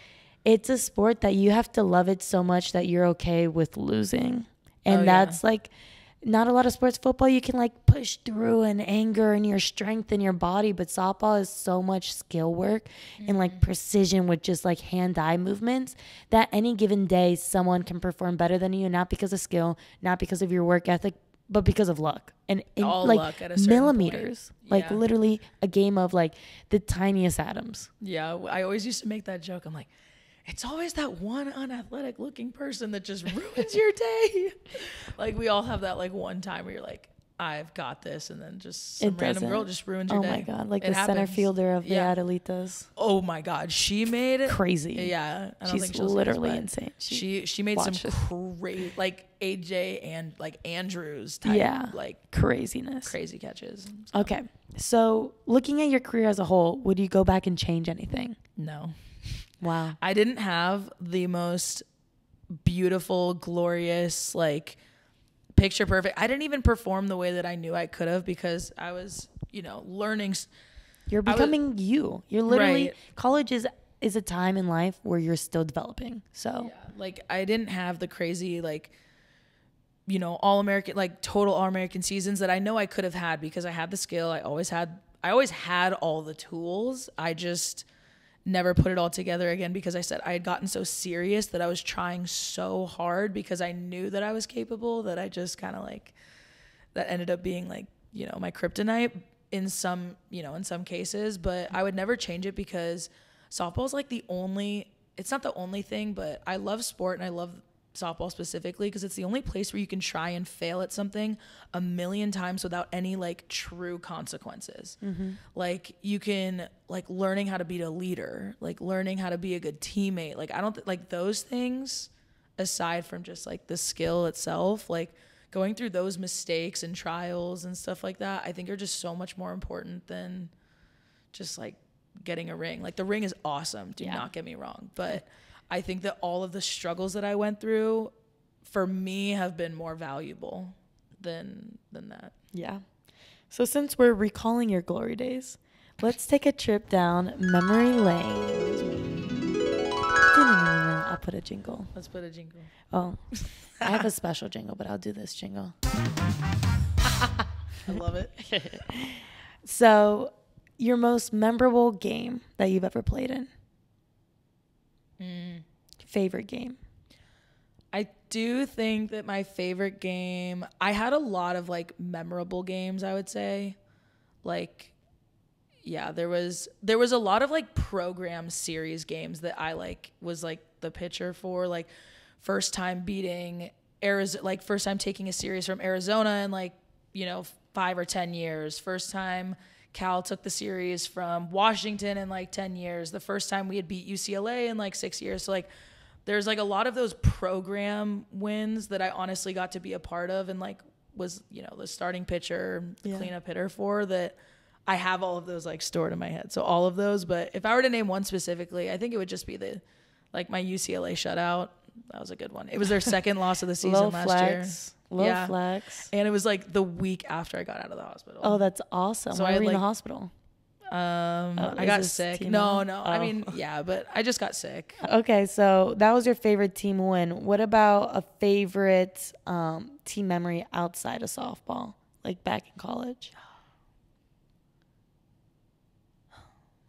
Speaker 2: it's a sport that you have to love it so much that you're okay with losing. And that's like, not a lot of sports. Football, you can like push through and anger and your strength in your body, but softball is so much skill work and like precision with just like hand-eye movements that any given day someone can perform better than you, not because of skill, not because of your work ethic, but because of luck. And
Speaker 1: all
Speaker 2: like
Speaker 1: luck at a certain
Speaker 2: millimeters,
Speaker 1: point.
Speaker 2: Like literally a game of like the tiniest atoms.
Speaker 1: Yeah, I always used to make that joke. I'm like, it's always that one unathletic looking person that just ruins your day. Like we all have that like one time where you're like, I've got this, and then just some random girl just ruins your day.
Speaker 2: Oh my God, like the center fielder of the Adelitas.
Speaker 1: Oh my God, she made it
Speaker 2: crazy.
Speaker 1: Yeah, I don't
Speaker 2: she's
Speaker 1: think she'll
Speaker 2: literally insane.
Speaker 1: She made some crazy, like AJ and like Andrews type, like
Speaker 2: craziness,
Speaker 1: crazy catches.
Speaker 2: So. Okay, so looking at your career as a whole, would you go back and change anything?
Speaker 1: No.
Speaker 2: Wow.
Speaker 1: I didn't have the most beautiful, glorious, like picture perfect. I didn't even perform the way that I knew I could have because I was, you know, learning.
Speaker 2: You're becoming you. You're literally, college is a time in life where you're still developing. So
Speaker 1: like I didn't have the crazy, like, you know, all-American, like total all-American seasons that I know I could have had because I had the skill. I always had all the tools. I just never put it all together again because I said I had gotten so serious that I was trying so hard because I knew that I was capable that I just kind of like, that ended up being like, you know, my kryptonite in some cases, but I would never change it because softball is like it's not the only thing, but I love sport and I love softball specifically because it's the only place where you can try and fail at something 1,000,000 times without any like true consequences. Like you can like learning how to be a leader, like learning how to be a good teammate. Like I don't like those things aside from just like the skill itself, like going through those mistakes and trials and stuff like that, I think are just so much more important than just like getting a ring. Like the ring is awesome, do not get me wrong, but I think that all of the struggles that I went through for me have been more valuable than that. Yeah.
Speaker 2: So since we're recalling your glory days, let's take a trip down memory lane. I'll put a jingle.
Speaker 1: Let's put a jingle.
Speaker 2: Oh, I have a special jingle, but I'll do this jingle.
Speaker 1: I love it.
Speaker 2: So your most memorable game that you've ever played in? Favorite game?
Speaker 1: I do think that my favorite game, I had a lot of like memorable games, I would say. Like, yeah, there was a lot of like program series games that I like was like the pitcher for, like first time beating Arizona, like first time taking a series from Arizona in like, you know, 5 or 10 years. First time Cal took the series from Washington in like 10 years. The first time we had beat UCLA in like 6 years. So like there's like a lot of those program wins that I honestly got to be a part of and like was, you know, the starting pitcher, the cleanup hitter for that I have all of those like stored in my head. So all of those, but if I were to name one specifically, I think it would just be my UCLA shutout. That was a good one. It was their second loss of the season last year.
Speaker 2: Low flex.
Speaker 1: And it was like the week after I got out of the hospital.
Speaker 2: Oh, that's awesome. So why were you in the hospital?
Speaker 1: I got sick. No. Oh. I mean, yeah, but I just got sick.
Speaker 2: Okay, so that was your favorite team win. What about a favorite team memory outside of softball, like back in college?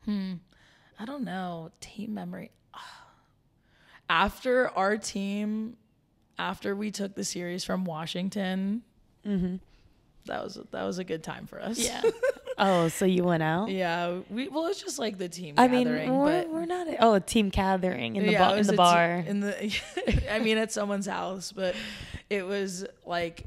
Speaker 1: I don't know. Team memory. After we took the series from Washington, that was a good time for us.
Speaker 2: Yeah. Oh, so you went out?
Speaker 1: Yeah. It's just like the team gathering.
Speaker 2: We're not. A team gathering in the bar.
Speaker 1: I mean, at someone's house, but it was like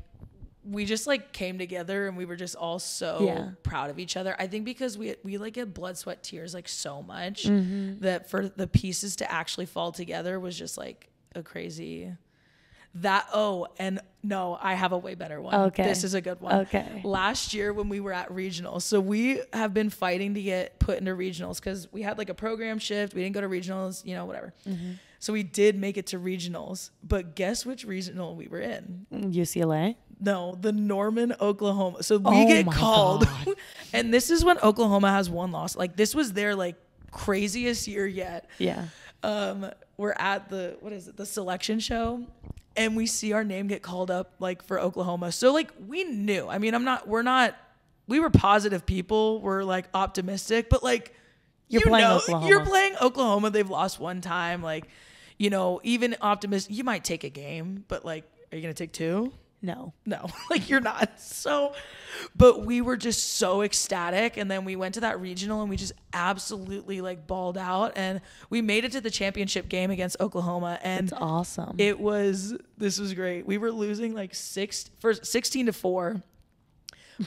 Speaker 1: we just like came together and we were just all so proud of each other. I think because we like get blood, sweat, tears like so much that for the pieces to actually fall together was just like a crazy and no, I have a way better one.
Speaker 2: Okay.
Speaker 1: This is a good one.
Speaker 2: Okay.
Speaker 1: Last year when we were at regionals, so we have been fighting to get put into regionals because we had like a program shift. We didn't go to regionals, whatever. So we did make it to regionals, but guess which regional we were in?
Speaker 2: UCLA?
Speaker 1: No, the Norman, Oklahoma. So we get called. And this is when Oklahoma has one loss. Like this was their like craziest year yet.
Speaker 2: Yeah.
Speaker 1: We're at the selection show and we see our name get called up like for Oklahoma. So like we knew. I mean, we were positive people. We're like optimistic, but like
Speaker 2: you're
Speaker 1: playing Oklahoma. They've lost one time. Like, even optimistic, you might take a game, but like, are you going to take two?
Speaker 2: No,
Speaker 1: like you're not. So, but we were just so ecstatic. And then we went to that regional and we just absolutely like balled out and we made it to the championship game against Oklahoma. And
Speaker 2: that's awesome.
Speaker 1: This was great. We were losing like 16-4,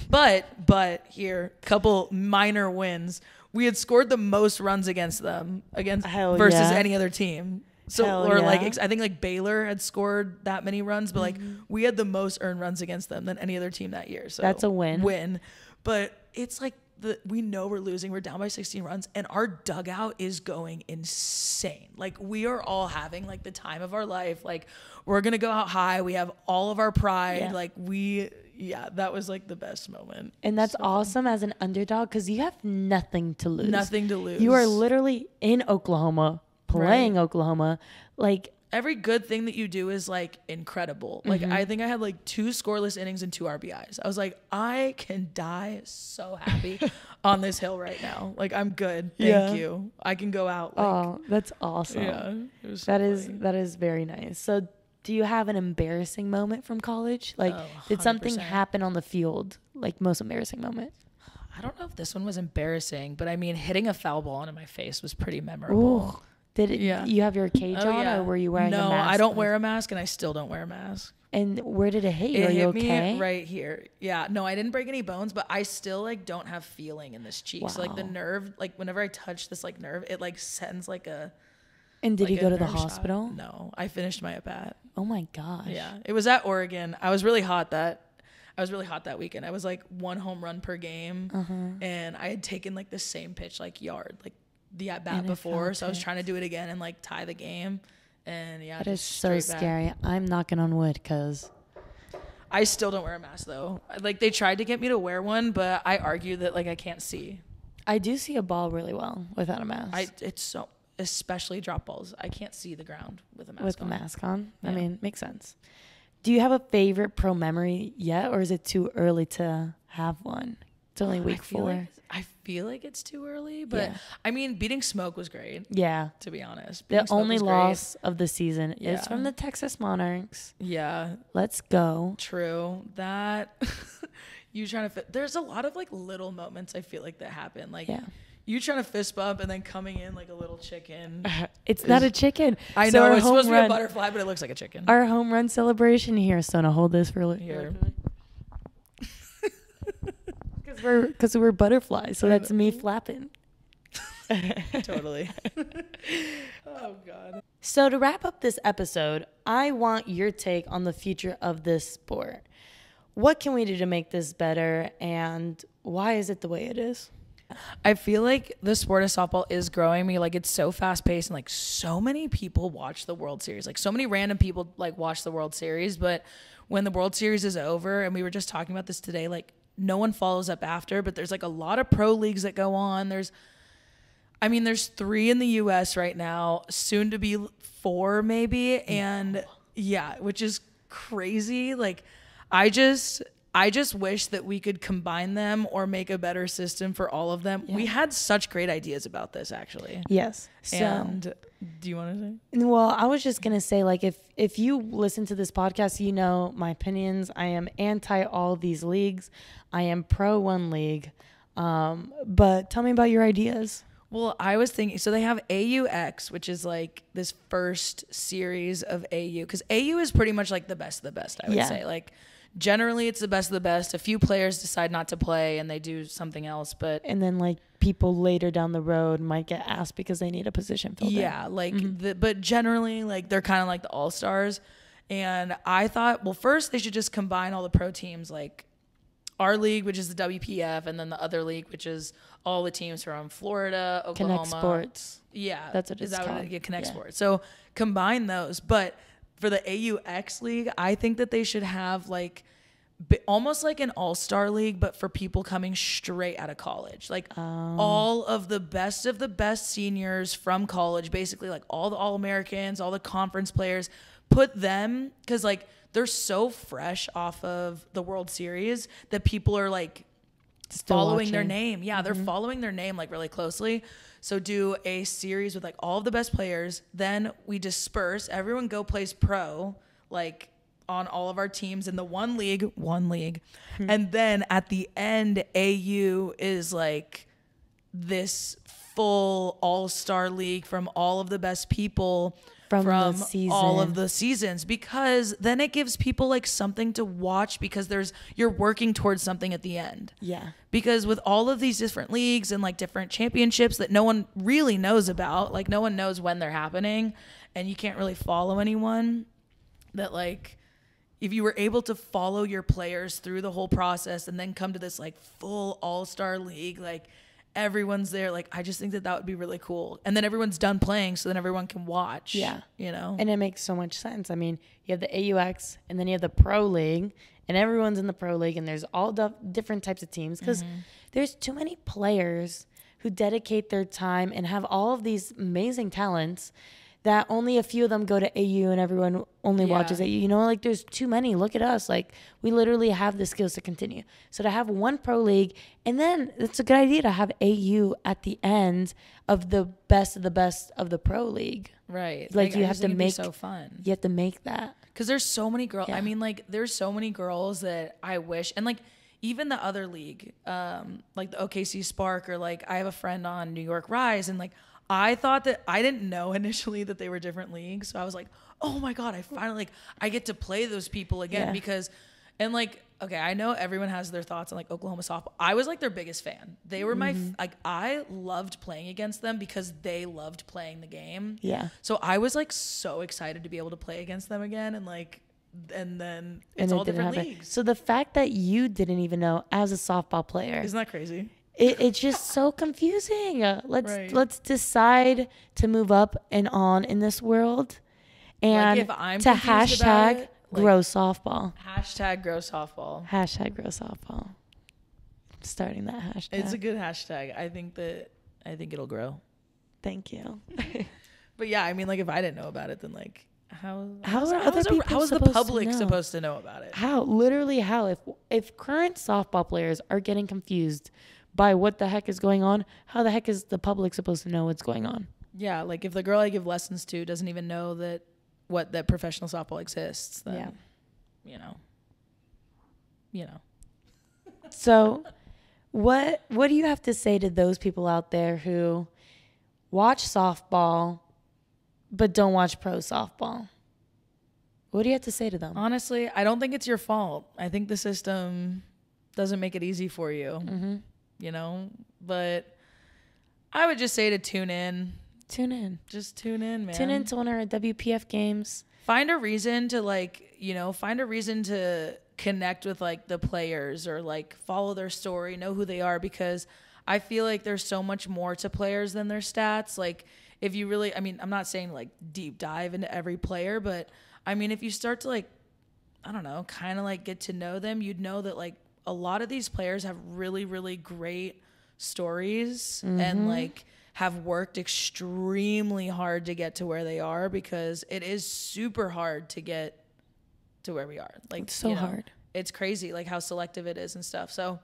Speaker 1: but here, couple minor wins. We had scored the most runs against them versus any other team. So I think like Baylor had scored that many runs, but like we had the most earned runs against them than any other team that year. So
Speaker 2: that's a win.
Speaker 1: But it's like we know we're losing. We're down by 16 runs and our dugout is going insane. Like we are all having like the time of our life. Like we're going to go out high. We have all of our pride. Yeah. That was like the best moment.
Speaker 2: And that's awesome as an underdog because you have nothing to lose.
Speaker 1: Nothing to lose.
Speaker 2: You are literally in Oklahoma. Playing Oklahoma, like
Speaker 1: every good thing that you do is like incredible. Like I think I had like 2 scoreless innings and 2 RBIs. I was like, I can die so happy on this hill right now. Like I'm good. Thank you. I can go out. Like,
Speaker 2: that's awesome.
Speaker 1: Yeah, it was
Speaker 2: that is very nice. So do you have an embarrassing moment from college? Like did something happen on the field? Like most embarrassing moment?
Speaker 1: I don't know if this one was embarrassing, but I mean hitting a foul ball into my face was pretty memorable.
Speaker 2: Ooh. Did it? Yeah. You have your cage on, or were you wearing a mask?
Speaker 1: No, I don't wear a mask, and I still don't wear a mask.
Speaker 2: And where did it hit you?
Speaker 1: It
Speaker 2: Are you
Speaker 1: hit
Speaker 2: okay?
Speaker 1: me right here. Yeah, no, I didn't break any bones, but I still like don't have feeling in this cheek. Wow. So like the nerve, like whenever I touch this like nerve, it like sends like a.
Speaker 2: And did you go to the hospital?
Speaker 1: Shot. No, I finished my at-bat.
Speaker 2: Oh my gosh.
Speaker 1: Yeah, it was at Oregon. I was really hot that weekend. I was like 1 home run per game, and I had taken like the same pitch like yard like the at bat before, so I was trying to do it again and like tie the game, and yeah,
Speaker 2: that is so scary. I'm knocking on wood because
Speaker 1: I still don't wear a mask though. Like they tried to get me to wear one, but I argue that like I can't see.
Speaker 2: I do see a ball really well without a mask.
Speaker 1: It's so especially drop balls. I can't see the ground with a mask on.
Speaker 2: With a mask on, yeah. I mean, makes sense. Do you have a favorite pro memory yet, or is it too early to have one? It's only week 4.
Speaker 1: I feel like it's too early, but I mean, beating Smoke was great.
Speaker 2: Yeah.
Speaker 1: To be honest.
Speaker 2: The only loss of the season is from the Texas Monarchs.
Speaker 1: Yeah.
Speaker 2: Let's go.
Speaker 1: True. That you trying to there's a lot of like little moments I feel like that happen. Like you trying to fist bump and then coming in like a little chicken.
Speaker 2: It's not a chicken.
Speaker 1: I know it's supposed to be a butterfly, but it looks like a chicken.
Speaker 2: Our home run celebration here, Sona, hold this for
Speaker 1: here.
Speaker 2: Because we're butterflies, so that's me flapping.
Speaker 1: Totally. Oh, God.
Speaker 2: So to wrap up this episode, I want your take on the future of this sport. what can we do to make this better, and why is it the way it is?
Speaker 1: I feel like the sport of softball is growing. Like, it's so fast paced, and like so many people watch the World Series. Like, so many random people like watch the World Series, but when the World Series is over, and we were just talking about this today, like no one follows up after, but there's like a lot of pro leagues that go on. There's 3 in the US right now, soon to be 4 maybe. And yeah, which is crazy. Like, I just wish that we could combine them or make a better system for all of them. Yeah. We had such great ideas about this, actually.
Speaker 2: Yes.
Speaker 1: And do you want to say?
Speaker 2: Well, I was just going to say, like, if you listen to this podcast, you know my opinions. I am anti all these leagues. I am pro one league. But tell me about your ideas.
Speaker 1: Well, I was thinking, so they have AUX, which is like this first series of AU, because AU is pretty much like the best of the best, I would say. Like, generally it's the best of the best. A few players decide not to play and they do something else, and
Speaker 2: then like people later down the road might get asked because they need a position filled.
Speaker 1: Yeah, like but generally like they're kind of like the all-stars. And I thought, well, first they should just combine all the pro teams, like our league, which is the WPF, and then the other league, which is all the teams from Florida, Oklahoma.
Speaker 2: Connect Sports.
Speaker 1: Yeah.
Speaker 2: That's what it's called.
Speaker 1: Connect Sports. So combine those. But for the AUX league, I think that they should have like almost like an all-star league, but for people coming straight out of college. Like all of the best seniors from college, basically like all the All-Americans, all the conference players, put them, because like they're so fresh off of the World Series that people are like still following watching their name. Yeah, they're following their name like really closely. So do a series with like all of the best players. Then we disperse. Everyone go plays pro, like on all of our teams in the one league. And then at the end, AU is like this full all-star league from all of the best people from all of the seasons, because then it gives people like something to watch, because you're working towards something at the end.
Speaker 2: Yeah.
Speaker 1: Because with all of these different leagues and like different championships that no one really knows about, like no one knows when they're happening and you can't really follow anyone, that like if you were able to follow your players through the whole process and then come to this like full all-star league, like everyone's there, like I just think that would be really cool. And then everyone's done playing, so then everyone can watch.
Speaker 2: Yeah.
Speaker 1: You know?
Speaker 2: And it makes so much sense. I mean, you have the AUX and then you have the pro league, and everyone's in the pro league, and there's all different types of teams, because there's too many players who dedicate their time and have all of these amazing talents that only a few of them go to AU and everyone only watches AU. You know, like there's too many. Look at us. Like we literally have the skills to continue. So to have one pro league, and then it's a good idea to have AU at the end of the best of the pro league.
Speaker 1: Right.
Speaker 2: Like you have to make
Speaker 1: so fun.
Speaker 2: You have to make that.
Speaker 1: Because there's so many girls.
Speaker 2: Yeah.
Speaker 1: I mean, like there's so many girls that I wish, and like even the other league, like the OKC Spark, or like I have a friend on New York Rise, and like I thought that I didn't know initially that they were different leagues. So I was like, oh my God, I finally, like, I get to play those people again because, and like, okay, I know everyone has their thoughts on like Oklahoma softball. I was like their biggest fan. They were like, I loved playing against them because they loved playing the game.
Speaker 2: Yeah.
Speaker 1: So I was like so excited to be able to play against them again. And then it's all different leagues.
Speaker 2: So the fact that you didn't even know as a softball player.
Speaker 1: Isn't that crazy?
Speaker 2: It's just so confusing. Let's decide to move up and on in this world, and
Speaker 1: like if I'm
Speaker 2: to hashtag grow softball.
Speaker 1: Hashtag grow softball.
Speaker 2: Hashtag grow softball. Starting that hashtag.
Speaker 1: It's a good hashtag. I think it'll grow.
Speaker 2: Thank you.
Speaker 1: But yeah, I mean, like if I didn't know about it, then like how is the public supposed to know about it?
Speaker 2: How? Literally how? If current softball players are getting confused by what the heck is going on, how the heck is the public supposed to know what's going on?
Speaker 1: Yeah, like if the girl I give lessons to doesn't even know that professional softball exists, then you know.
Speaker 2: So what do you have to say to those people out there who watch softball but don't watch pro softball? What do you have to say to them?
Speaker 1: Honestly, I don't think it's your fault. I think the system doesn't make it easy for you. Mm-hmm. You know, but I would just say to tune in. Just tune in, man.
Speaker 2: Tune in to one of our WPF games.
Speaker 1: Find a reason to connect with like the players or like follow their story, know who they are, because I feel like there's so much more to players than their stats. Like if you really, I mean, I'm not saying like deep dive into every player, but I mean, if you start to like, I don't know, kind of like get to know them, you'd know that like a lot of these players have really, really great stories and like have worked extremely hard to get to where they are, because it is super hard to get to where we are. Like,
Speaker 2: it's so hard.
Speaker 1: It's crazy like how selective it is and stuff. So,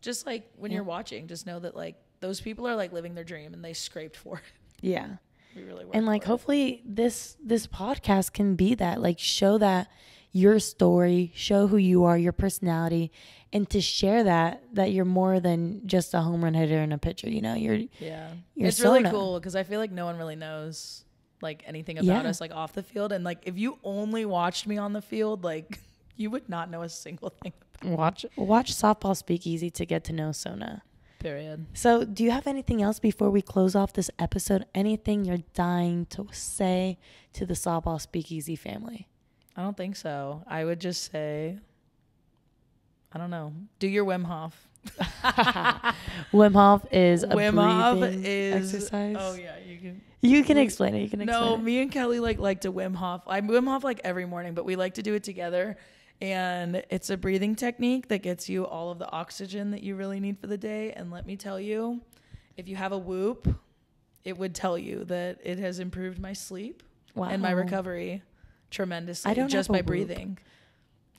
Speaker 1: just like when you're watching, just know that like those people are like living their dream and they scraped for it.
Speaker 2: Yeah.
Speaker 1: We really worked
Speaker 2: and like
Speaker 1: for it.
Speaker 2: hopefully this podcast can be that, like show that your story, show who you are, your personality, and to share that you're more than just a home run hitter and a pitcher. You're
Speaker 1: it's
Speaker 2: Sona.
Speaker 1: really cool because I feel like no one really knows like anything about us like off the field, and like if you only watched me on the field, like you would not know a single thing.
Speaker 2: Watch Softball Speakeasy to get to know Sona.
Speaker 1: Period.
Speaker 2: So do you have anything else before we close off this episode? Anything you're dying to say to the Softball Speakeasy family?
Speaker 1: I don't think so. I would just say, I don't know, do your Wim Hof.
Speaker 2: Wim Hof is a
Speaker 1: Wim Hof
Speaker 2: breathing
Speaker 1: is
Speaker 2: exercise.
Speaker 1: Oh yeah,
Speaker 2: you can explain it.
Speaker 1: No, me and Kelly like to Wim Hof. I Wim Hof like every morning, but we like to do it together. And it's a breathing technique that gets you all of the oxygen that you really need for the day. And let me tell you, if you have a Whoop, it would tell you that it has improved my sleep and my recovery tremendously just by breathing.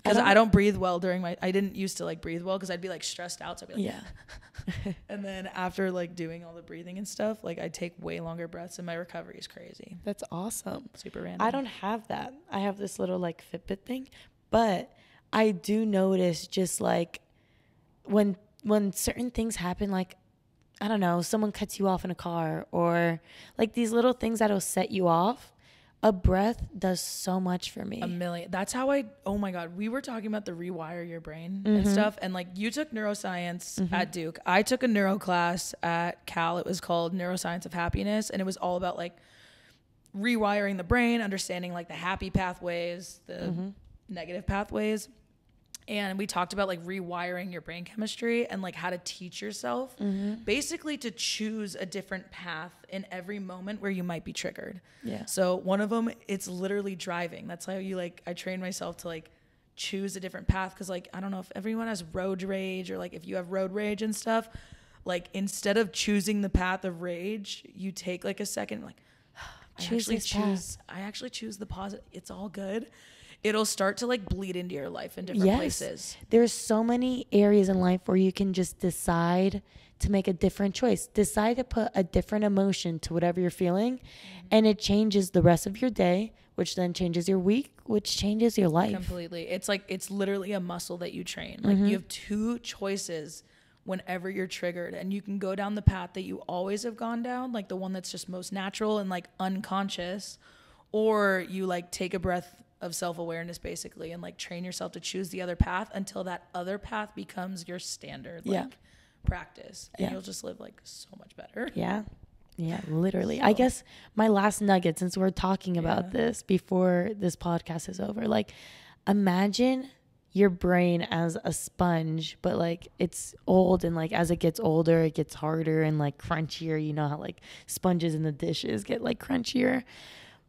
Speaker 1: Because I don't breathe well I didn't used to like breathe well because I'd be like stressed out. So I'd be like, yeah. And then after like doing all the breathing and stuff, like I take way longer breaths and my recovery is crazy.
Speaker 2: That's awesome.
Speaker 1: Super random.
Speaker 2: I don't have that. I have this little like Fitbit thing, but I do notice just like when certain things happen, like, I don't know, someone cuts you off in a car or like these little things that'll set you off. A breath does so much for me.
Speaker 1: A million. That's how oh my God, we were talking about the rewire your brain and stuff. And like you took neuroscience at Duke. I took a neuro class at Cal. It was called Neuroscience of Happiness. And it was all about like rewiring the brain, understanding like the happy pathways, the negative pathways. And we talked about like rewiring your brain chemistry and like how to teach yourself basically to choose a different path in every moment where you might be triggered. Yeah. So one of them, it's literally driving. That's how I train myself to like choose a different path. Cause like, I don't know if everyone has road rage or like if you have road rage and stuff, like instead of choosing the path of rage, you take like a second, like I actually choose the positive. It's all good. It'll start to like bleed into your life in different places. There's
Speaker 2: so many areas in life where you can just decide to make a different choice, decide to put a different emotion to whatever you're feeling. And it changes the rest of your day, which then changes your week, which changes your life.
Speaker 1: Completely. It's like, it's literally a muscle that you train. Like you have two choices whenever you're triggered, and you can go down the path that you always have gone down, like the one that's just most natural and like unconscious, or you like take a breath of self-awareness basically and like train yourself to choose the other path until that other path becomes your standard practice, and you'll just live like so much better. Yeah, literally. So, I guess my last nugget, since we're talking about this before this podcast is over, like imagine your brain as a sponge, but like it's old, and like as it gets older it gets harder and like crunchier. You know how like sponges in the dishes get like crunchier,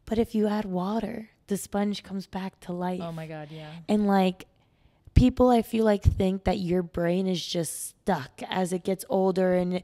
Speaker 1: but if you add water, the sponge comes back to life. Oh my God, yeah. And like people, I feel like, think that your brain is just stuck as it gets older, and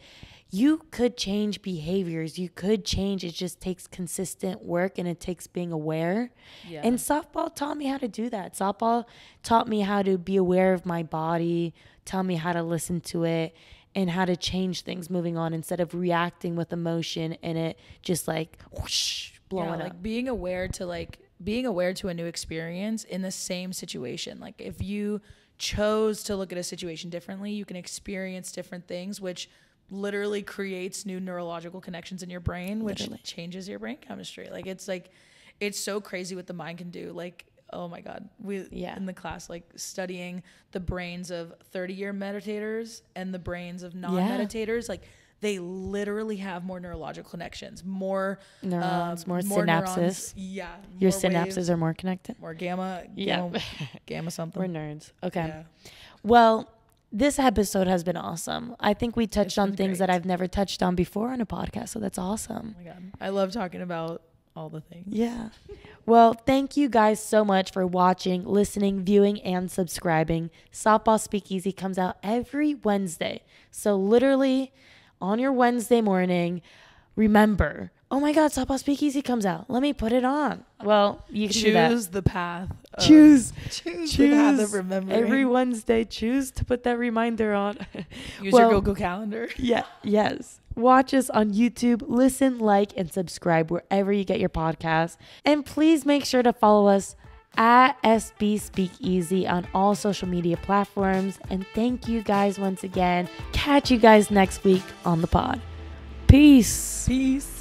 Speaker 1: you could change behaviors. You could change. It just takes consistent work, and it takes being aware. Yeah. And softball taught me how to do that. Softball taught me how to be aware of my body, tell me how to listen to it, and how to change things moving on instead of reacting with emotion and it just like whoosh, blowing up. Like being aware to a new experience in the same situation. Like if you chose to look at a situation differently, you can experience different things, which literally creates new neurological connections in your brain, which changes your brain chemistry. Like it's so crazy what the mind can do. Like, oh my God, in the class, like studying the brains of 30-year meditators and the brains of non-meditators, like they literally have more neurological connections, more
Speaker 2: neurons, more synapses.
Speaker 1: Neurons, yeah.
Speaker 2: Your
Speaker 1: more
Speaker 2: synapses
Speaker 1: waves,
Speaker 2: are more connected.
Speaker 1: more gamma something.
Speaker 2: We're nerds. Okay.
Speaker 1: Yeah.
Speaker 2: Well, this episode has been awesome. I think we touched on things
Speaker 1: great.
Speaker 2: that I've never touched on before on a podcast, so that's awesome.
Speaker 1: Oh my God. I love talking about all the things.
Speaker 2: Yeah. Well, thank you guys so much for watching, listening, viewing, and subscribing. Softball Speakeasy comes out every Wednesday. So literally on your Wednesday morning, remember, oh my God, Softball Speakeasy comes out. Let me put it on. Well, you can
Speaker 1: choose the path.
Speaker 2: Choose
Speaker 1: the path of remembering.
Speaker 2: Every Wednesday, choose to put that reminder on.
Speaker 1: Use your Google Calendar.
Speaker 2: Yes. Watch us on YouTube, listen, like, and subscribe wherever you get your podcasts. And please make sure to follow us at SB Speakeasy on all social media platforms. And thank you guys once again. Catch you guys next week on the pod. Peace.
Speaker 1: Peace.